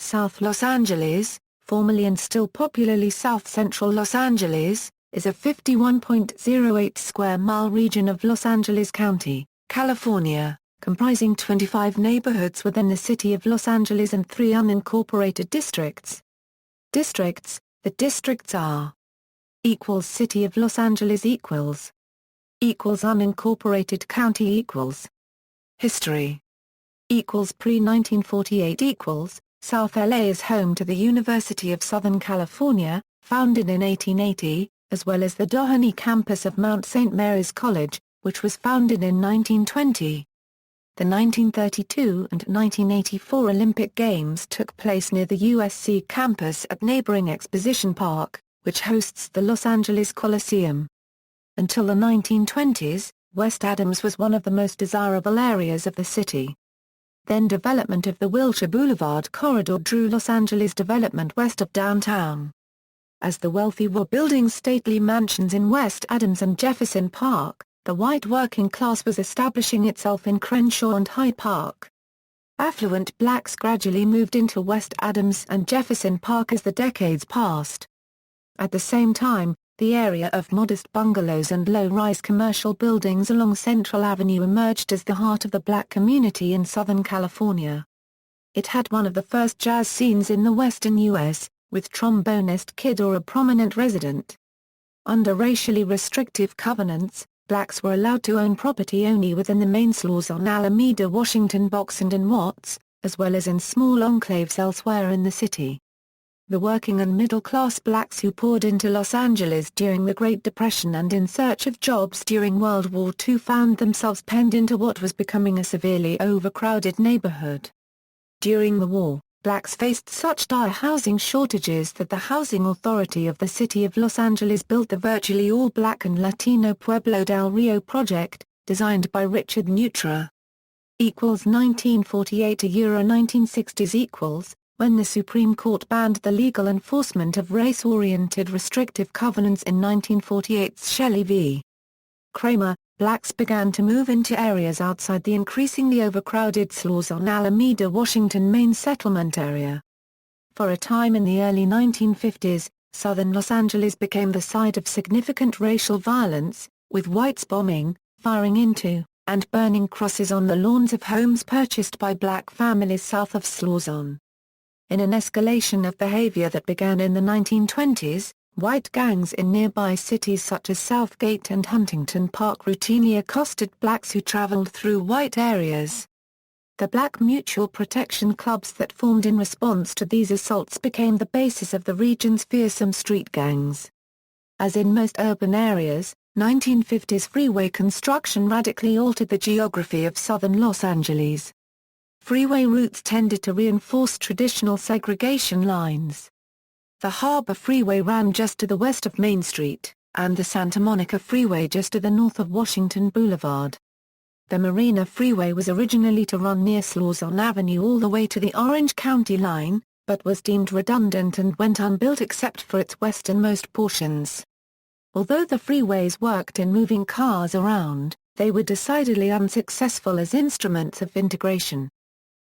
South Los Angeles, formerly and still popularly South Central Los Angeles, is a 51.08 square mile region of Los Angeles County, California, comprising 25 neighborhoods within the city of Los Angeles and 3 unincorporated districts. Districts: the districts are equals City of Los Angeles equals unincorporated county equals history equals pre-1948 equals South LA is home to the University of Southern California, founded in 1880, as well as the Doheny campus of Mount St. Mary's College, which was founded in 1920. The 1932 and 1984 Olympic Games took place near the USC campus at neighboring Exposition Park, which hosts the Los Angeles Coliseum. Until the 1920s, West Adams was one of the most desirable areas of the city. Then development of the Wilshire Boulevard corridor drew Los Angeles development west of downtown. As the wealthy were building stately mansions in West Adams and Jefferson Park, the white working class was establishing itself in Crenshaw and Hyde Park. Affluent blacks gradually moved into West Adams and Jefferson Park as the decades passed. At the same time, the area of modest bungalows and low-rise commercial buildings along Central Avenue emerged as the heart of the black community in Southern California. It had one of the first jazz scenes in the western U.S., with trombonist Kid Ory a prominent resident. Under racially restrictive covenants, blacks were allowed to own property only within the main stores on Alameda, Washington, Boxend and Watts, as well as in small enclaves elsewhere in the city. The working and middle-class blacks who poured into Los Angeles during the Great Depression and in search of jobs during World War II found themselves penned into what was becoming a severely overcrowded neighborhood. During the war, blacks faced such dire housing shortages that the Housing Authority of the City of Los Angeles built the virtually all-black and Latino Pueblo del Rio project, designed by Richard Neutra. 1948 to Euro 1960s equals when the Supreme Court banned the legal enforcement of race-oriented restrictive covenants in 1948's Shelley v. Kramer, blacks began to move into areas outside the increasingly overcrowded stores on Alameda, Washington main settlement area. For a time in the early 1950s, southern Los Angeles became the site of significant racial violence, with whites bombing, firing into, and burning crosses on the lawns of homes purchased by black families south of Slauson. In an escalation of behavior that began in the 1920s, white gangs in nearby cities such as Southgate and Huntington Park routinely accosted blacks who traveled through white areas. The black mutual protection clubs that formed in response to these assaults became the basis of the region's fearsome street gangs. As in most urban areas, 1950s freeway construction radically altered the geography of southern Los Angeles. Freeway routes tended to reinforce traditional segregation lines. The Harbor Freeway ran just to the west of Main Street, and the Santa Monica Freeway just to the north of Washington Boulevard. The Marina Freeway was originally to run near Slauson Avenue all the way to the Orange County line, but was deemed redundant and went unbuilt except for its westernmost portions. Although the freeways worked in moving cars around, they were decidedly unsuccessful as instruments of integration.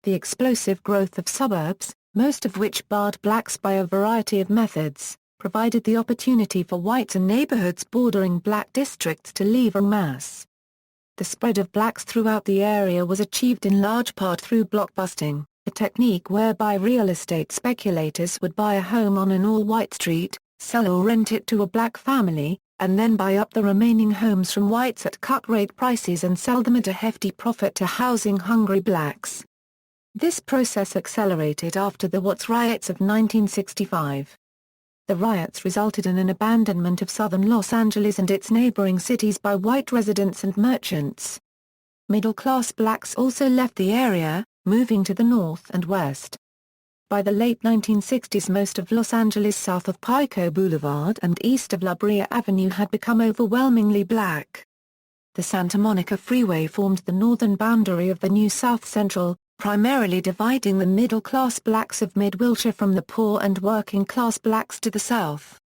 The explosive growth of suburbs, most of which barred blacks by a variety of methods, provided the opportunity for whites and neighborhoods bordering black districts to leave en masse. The spread of blacks throughout the area was achieved in large part through blockbusting, a technique whereby real estate speculators would buy a home on an all-white street, sell or rent it to a black family, and then buy up the remaining homes from whites at cut-rate prices and sell them at a hefty profit to housing-hungry blacks. This process accelerated after the Watts riots of 1965. The riots resulted in an abandonment of southern Los Angeles and its neighboring cities by white residents and merchants. Middle-class blacks also left the area, moving to the north and west. By the late 1960s most of Los Angeles south of Pico Boulevard and east of La Brea Avenue had become overwhelmingly black. The Santa Monica Freeway formed the northern boundary of the new South Central, primarily dividing the middle-class blacks of Mid-Wilshire from the poor and working-class blacks to the south.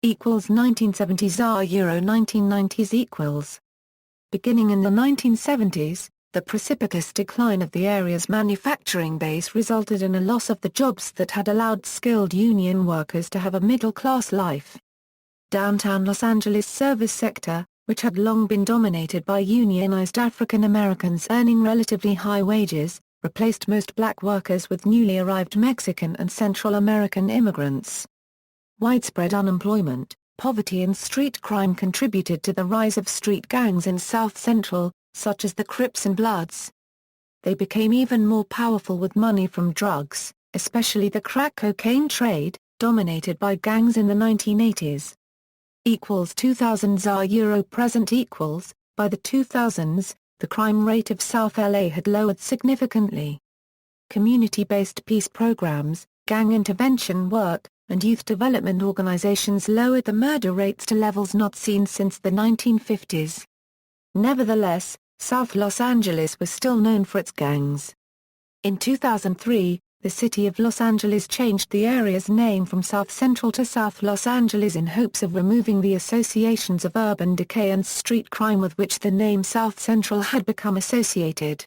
1970s are Euro 1990s equals. Beginning in the 1970s, The precipitous decline of the area's manufacturing base resulted in a loss of the jobs that had allowed skilled union workers to have a middle-class life. Downtown Los Angeles' service sector, which had long been dominated by unionized African Americans earning relatively high wages, replaced most black workers with newly arrived Mexican and Central American immigrants. Widespread unemployment, poverty and street crime contributed to the rise of street gangs in South Central, such as the Crips and Bloods. They became even more powerful with money from drugs, especially the crack cocaine trade, dominated by gangs in the 1980s. 2000s are present equals, by the 2000s, the crime rate of South LA had lowered significantly. Community-based peace programs, gang intervention work, and youth development organizations lowered the murder rates to levels not seen since the 1950s. Nevertheless, South Los Angeles was still known for its gangs. In 2003, the city of Los Angeles changed the area's name from South Central to South Los Angeles in hopes of removing the associations of urban decay and street crime with which the name South Central had become associated.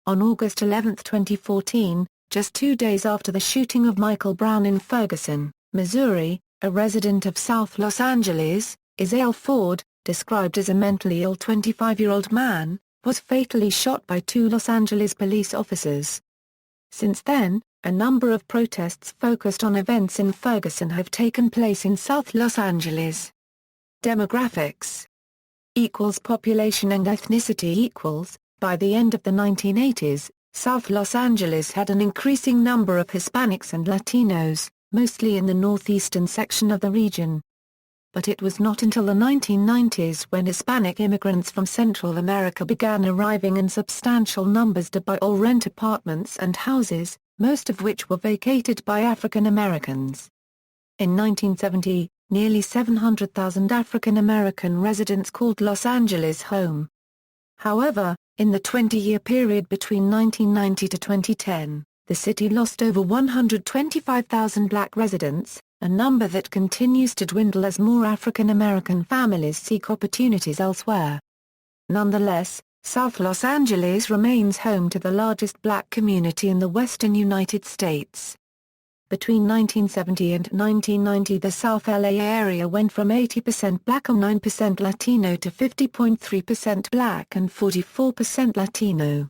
On August 11, 2014, just 2 days after the shooting of Michael Brown in Ferguson, Missouri, a resident of South Los Angeles, Isaiah Ford, described as a mentally ill 25-year-old man, was fatally shot by 2 Los Angeles police officers. Since then, a number of protests focused on events in Ferguson have taken place in South Los Angeles. Demographics population and ethnicity by the end of the 1980s, South Los Angeles had an increasing number of Hispanics and Latinos, mostly in the northeastern section of the region. But it was not until the 1990s when Hispanic immigrants from Central America began arriving in substantial numbers to buy or rent apartments and houses, most of which were vacated by African Americans. In 1970, nearly 700,000 African American residents called Los Angeles home. However, in the 20-year period between 1990 to 2010, the city lost over 125,000 black residents, a number that continues to dwindle as more African American families seek opportunities elsewhere. Nonetheless, South Los Angeles remains home to the largest black community in the western United States. Between 1970 and 1990, the South LA area went from 80% black and 9% Latino to 50.3% black and 44% Latino.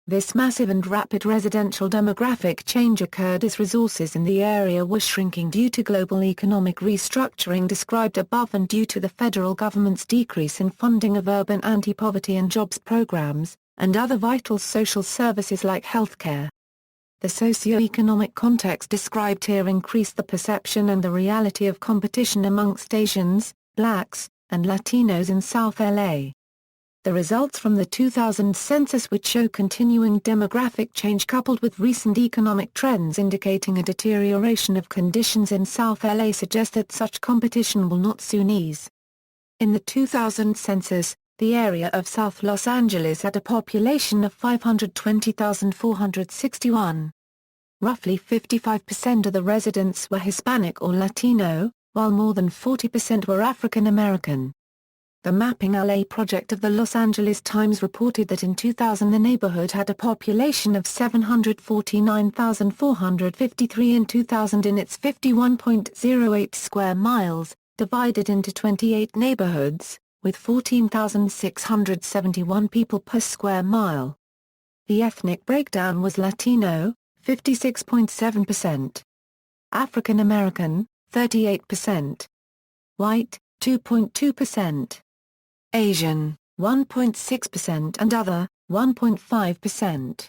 This massive and rapid residential demographic change occurred as resources in the area were shrinking due to global economic restructuring described above and due to the federal government's decrease in funding of urban anti-poverty and jobs programs, and other vital social services like healthcare. The socio-economic context described here increased the perception and the reality of competition amongst Asians, blacks, and Latinos in South LA. The results from the 2000 census would show continuing demographic change coupled with recent economic trends indicating a deterioration of conditions in South LA suggest that such competition will not soon ease. In the 2000 census, the area of South Los Angeles had a population of 520,461. Roughly 55% of the residents were Hispanic or Latino, while more than 40% were African American. The Mapping LA project of the Los Angeles Times reported that in 2000 the neighborhood had a population of 749,453 in 2000 in its 51.08 square miles, divided into 28 neighborhoods, with 14,671 people per square mile. The ethnic breakdown was Latino, 56.7%. African American, 38%. White, 2.2%. Asian, 1.6% and other, 1.5%.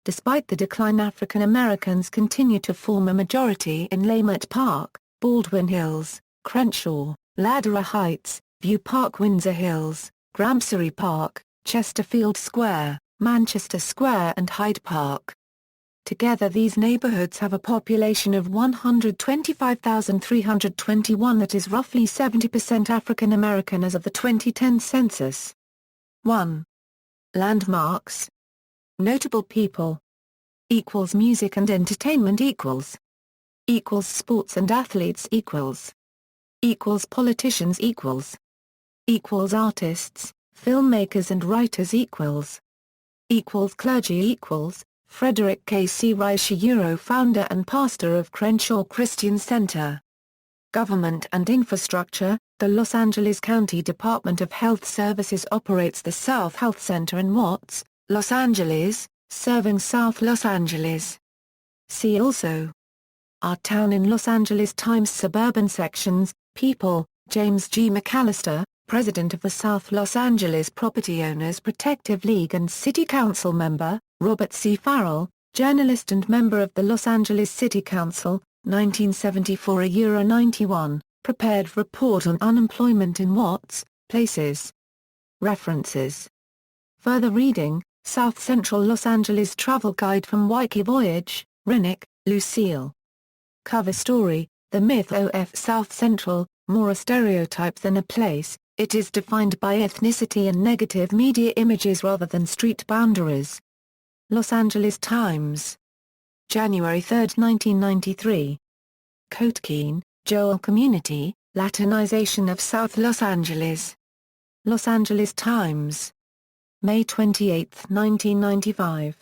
Despite the decline, African Americans continue to form a majority in Leimert Park, Baldwin Hills, Crenshaw, Ladera Heights, View Park, Windsor Hills, Gramercy Park, Chesterfield Square, Manchester Square and Hyde Park. Together these neighborhoods have a population of 125,321 that is roughly 70% African American as of the 2010 census. 1. Landmarks. Notable people. Music and entertainment sports and athletes politicians artists, filmmakers and writers Clergy Frederick K. C. Rice founder and pastor of Crenshaw Christian Center. Government and Infrastructure. The Los Angeles County Department of Health Services operates the South Health Center in Watts, Los Angeles, serving South Los Angeles. See also: Our Town in Los Angeles Times Suburban Sections. People: James G. McAllister, President of the South Los Angeles Property Owners Protective League and City Council member; Robert C. Farrell, journalist and member of the Los Angeles City Council, 1974–91, prepared report on unemployment in Watts, Places. References. Further reading: South Central Los Angeles Travel Guide from Wiki Voyage, Rennick, Lucille. Cover story: The myth of South Central, more a stereotype than a place, it is defined by ethnicity and negative media images rather than street boundaries. Los Angeles Times. January 3, 1993. Kotkine, Joel. Community, Latinization of South Los Angeles. Los Angeles Times. May 28, 1995.